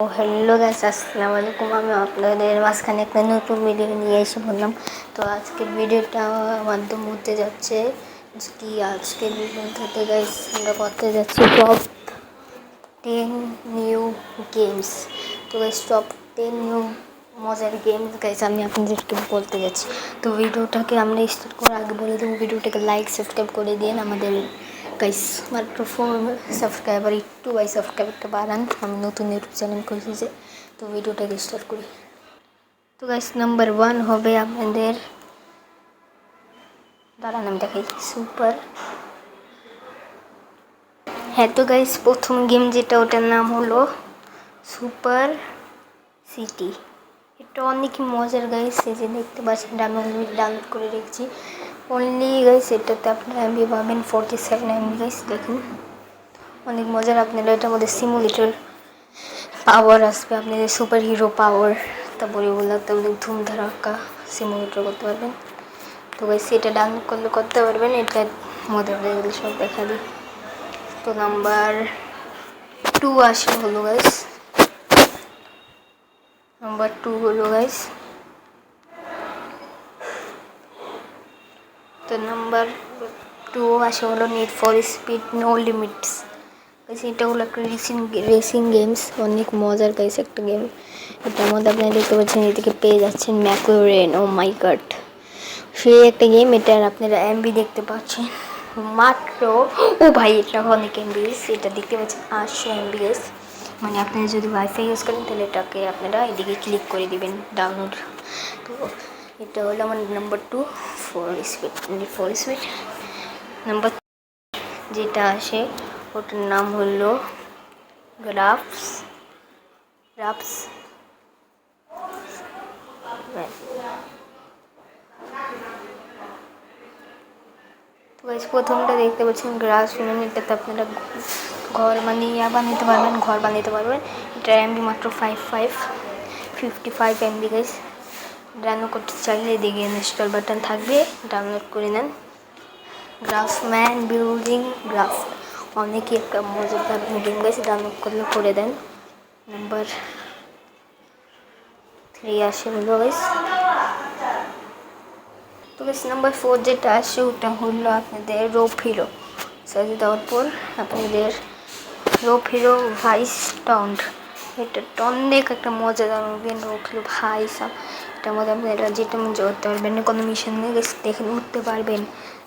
Hello guys, আসসালামু আলাইকুম। আমি আপনাদের মাঝখানে একটা নতুন ভিডিও নিয়ে এসে বললাম। তো আজকের ভিডিওটা মাধ্যম হতে যাচ্ছে কি আজকের ভিডিওটাতে গাইস আমরা করতে যাচ্ছি টপ 10 নিউ গেমস। তো গাইস টপ 10 নিউ মজার গেমস গাইস আমি আপনাদেরকে বলতে যাচ্ছি। তো ভিডিওটাকে আমরা স্টার্ট করার আগে বলে দেবো, ভিডিওটাকে লাইক সাবস্ক্রাইব করে দিন। আমাদের গাইস মাত্র 4 সাবস্ক্রাইবার, একটু ভাই সাবস্ক্রাইবারটা বাড়ান, আমি নতুন ইউটিউব চ্যানেল খুলছি যে। তো ভিডিওটাকে স্টার্ট করি। তো গাইস নাম্বার 1 হবে আপনাদের, দাঁড়ান আমি দেখাই, সুপার। হ্যাঁ, তো গাইস প্রথম গেম যেটা ওটার নাম হলো সুপার সিটি। এটা অনেক মজার গাইস, এই যে দেখতে পাচ্ছেন ডাউনলোড করে রেখেছি। অনলি গাইস এটাতে আপনারা এমবি পাবেন 47 এমবি গাইস। দেখুন অনেক মজার। আপনারা এটার মধ্যে সিমুলেটর পাওয়ার আসবে, আপনাদের সুপার হিরো পাওয়ার, তারপরে ওগুলো তারপরে ধুম ধারাক্কা সিমুলেটর করতে পারবেন। তো গাইস এটা ডাউনলোড করলে করতে পারবেন, এটা মজার এগুলো সব দেখা দিই। তো নাম্বার 2 আসে হলো গাইস, নাম্বার 2 হলো গাইস, তো নাম্বার 2 আসে হলো Need for Speed No Limits. এটা হলো একটা রেসিং গেমস, অনেক মজার গাইস একটা গেম। এটার মধ্যে আপনারা দেখতে পাচ্ছেন এদিকে পেয়ে যাচ্ছেন ম্যাকোরেন, ও মাই গড, সেই একটা গেম। এটার আপনারা এমবি দেখতে পাচ্ছেন মাত্র, ও ভাই এটা অনেক এমবি, এটা দেখতে পাচ্ছেন 800 এমবি। মানে আপনারা যদি ওয়াইফাই ইউজ করেন তাহলে এটাকে আপনারা এদিকে ক্লিক করে দিবেন ডাউনলোড। তো এটা হলো আমার নাম্বার 2 ফর স্পিড। নাম্বার যেটা আসে ওটার নাম হলো গ্রাফস। তো গাইস প্রথমটা দেখতে পাচ্ছেন গ্রাস, এটাতে আপনারা ঘর বানাতে পারবেন। এটা এমবি মাত্র 55 এমবি গাইস। ডাউনলোড করতে চাইলে এদিকে ইনস্টল বাটন থাকবে, ডাউনলোড করে নেন। গ্রাফম্যান বিল্ডিং গ্রাফ, অনেকই একটা মজাদার গেম গাইস, ডাউনলোড করলে করে দেন। নাম্বার 3 আসে হলো গাইস, তো গাইস নাম্বার 4 যেটা আসে ওটা হলো আপনাদের রোপ হিরো। সার্চ দেওয়ার পর আপনাদের রোপ হিরো ভাইস টাউন্ড, এটা অনেক একটা মজাদার গেম। রোপ হিরো ভাইস, এটার মধ্যে আপনারা যেটা মন করতে পারবেন, কোনো মিশন নিয়ে গেছে দেখে উঠতে পারবেন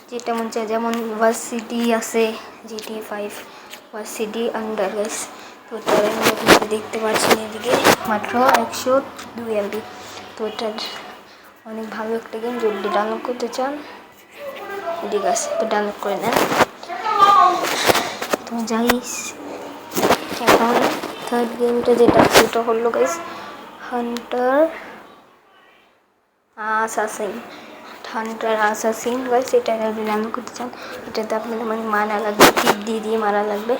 যেটা মন চায়। যেমন ভার্সিটি আছে, GTA 5 ভার্সিটি আন্ডার গাইস। তো এটার আপনারা দেখতে পাচ্ছেন এদিকে মাত্র 102 এমবি। তো এটার অনেক ভালো একটা গেম, যদি ডাউনলোড করতে চান ঠিক আছে, তো ডাউনলোড করে নেন। তো গাইস এখন থার্ড গেমটা যেটা আছে ওটা হলো গাইস হান্টার আসাসিন গাইস। এটা যদি ডাউনলোড করতে চান এটাতে আপনাদের মারা লাগবে, টিপ দিয়ে মারা লাগবে।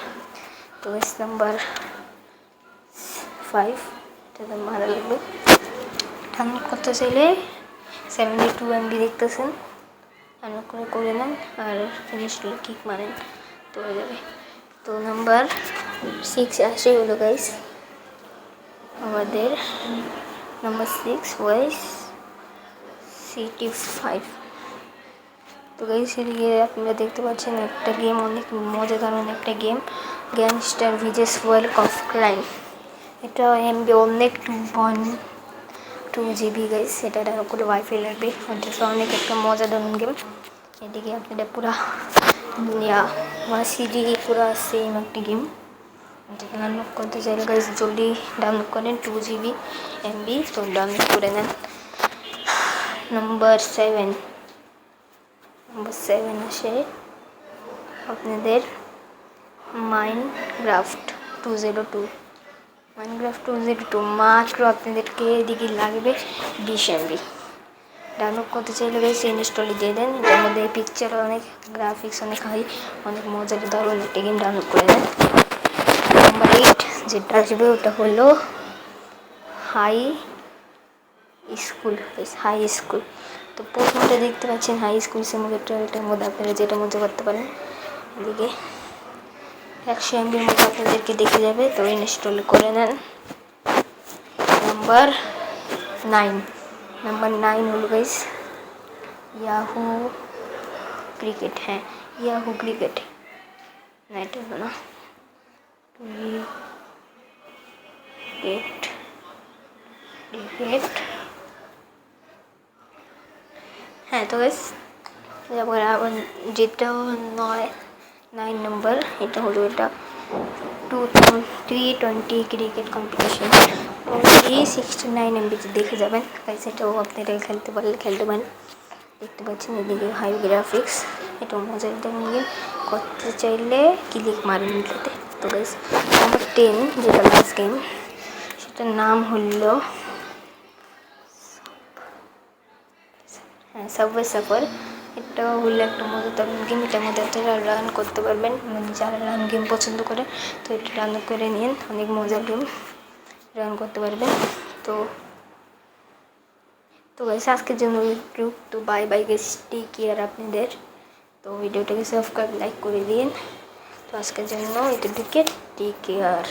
তো গাইস নাম্বার 5 এটাতে মারা লাগবে। ডাউনলোড করতে চাইলে 72 এমবি দেখতেছেন, ডাউনলোড করে নেন আর ইনস্টল কিক মারেন তো হয়ে যাবে। তো নাম্বার 6 আসে হলো গাইস আমাদের, নাম্বার 6 ওয়াইস CT5। তো গাইস এদিকে আপনারা দেখতে পাচ্ছেন একটা গেম, অনেক মজাদার একটা game, gangster Vegas world of crime. এটা এমবি অনেক 2.2 জিবি গাইস। এটা ডাউনলোড করে ওয়াইফাই লাগবে, এটা অনেক একটা মজাদার গেম। এদিকে আপনারা পুরা সিডি পুরা সেম একটা গেম। এটা ডাউনলোড করতে চাইলে গাইস জলদি ডাউনলোড করেন, 2 জিবি এমবি, তো ডাউনলোড করে নেন। নাম্বার 7 আসে আপনাদের মাইনক্রাফট 202। মাত্র আপনাদেরকে এদিকে লাগবে 20 এমবি। ডাউনলোড করতে চাইলে গাইস ইনস্টলে দিয়ে দেন, এটার মধ্যে পিকচার অনেক, গ্রাফিক্স অনেক হাই, অনেক মজার দারুণ একটা গেম, ডাউনলোড করে দেন। নাম্বার 8 যেটা আসবে ওটা হলো হাই স্কুল। তো প্রথমটা দেখতে পাচ্ছেন হাই স্কুল সিমুলেটর। এটার মধ্যে আপনারা যেটা মজা করতে পারেন, এদিকে 100 এমবির মধ্যে আপনাদেরকে দেখে যাবে, তো ইনস্টল করে নেন। নাম্বার 9 হলো গাইস ইয়াহু ক্রিকেট। হ্যাঁ, ইয়াহু ক্রিকেট না, এটা হলো না, ক্রিকেট ক্রিকেট। হ্যাঁ, তো গাইস আবার যেটা 9 নম্বর, এটা হলো এটা 320 ক্রিকেট কম্পিটিশন। 69 MB দেখে যাবেন গাইস, এটাও আপনারা খেলতে পারেন। দেখতে পাচ্ছেন এদিকে হাই গ্রাফিক্স, এটাও মজার গেম। করতে চাইলে ক্লিক মারেন এটাতে। তো গাইস নাম্বার 10 যেটা লাস্ট গেম, সেটার নাম হলো সাবওয়ে সার্ফার। এটা হলো একটা মজাদার গেম। এটার মধ্যে আপনারা রান করতে পারবেন, মানে যারা রান গেম পছন্দ করে তো এটা রান করে নিন, অনেক মজার গেম, রান করতে পারবেন। তো গাইস আজকের জন্য একটু তো বাই গাইস, টেক কেয়ার আপনাদের। তো ভিডিওটাকে সাবস্ক্রাইব লাইক করে দিন। তো আজকের জন্য এটা টেক কেয়ার।